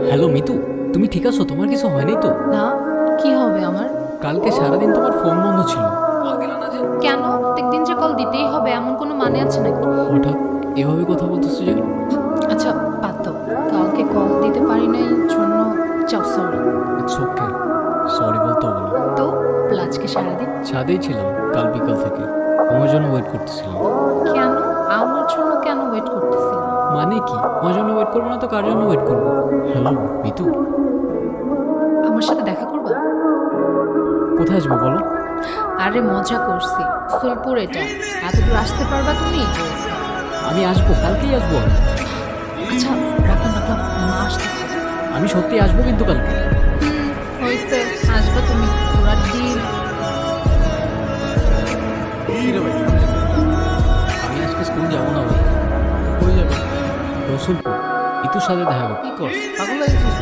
Hello Mitu, তুমি ঠিক আছো? তোমার কিছু হয়নি তো? না, কি হবে আমার? কালকে সারাদিন তোমার ফোন বন্ধ ছিল, কল দিলা না যে? কেন প্রত্যেকদিন যে কল দিতেই হবে এমন কোনো মানে আছে নাকি? হঠাৎ এভাবে কথা বলতেছো যে? আচ্ছা বাদ দাও, কালকে কল দিতে পারি নাই জন্য চাও সরি। ইটস ওকে, সরি বলতে হবে না। তো আজকে সারাদিন ছাদেই ছিলাম কাল বিকাল থেকে, তোমার জন্য ওয়েট করতেছিলাম। কেন? আমার জন্য কেন ওয়েট করতেছিলাম? মানে কি, তোমার জন্য ওয়েট করবো না তো কার জন্য ওয়েট করবো? হ্যালো মিতু, আমার সাথে দেখা করবা? কোথায় আসবো বলো? আরে মজা করছি, সোলপুর এটা, এত দূর আসতে পারবা তুমি? আমি আসবো, কালকেই আসবো আমি। আচ্ছা রাখলাম রাখলাম, মা আসতেছে। আমি সত্যি আসবো কিন্তু কালকে। হয়েছে, আসবা তুমি, পুরা ডিল। আমি আজকে স্কুল যাবো না ভাই। কই যাবে? রসুলপুর, ইতুর সাথে দেখা করতে। কি করছ? পাগল লাগছিস?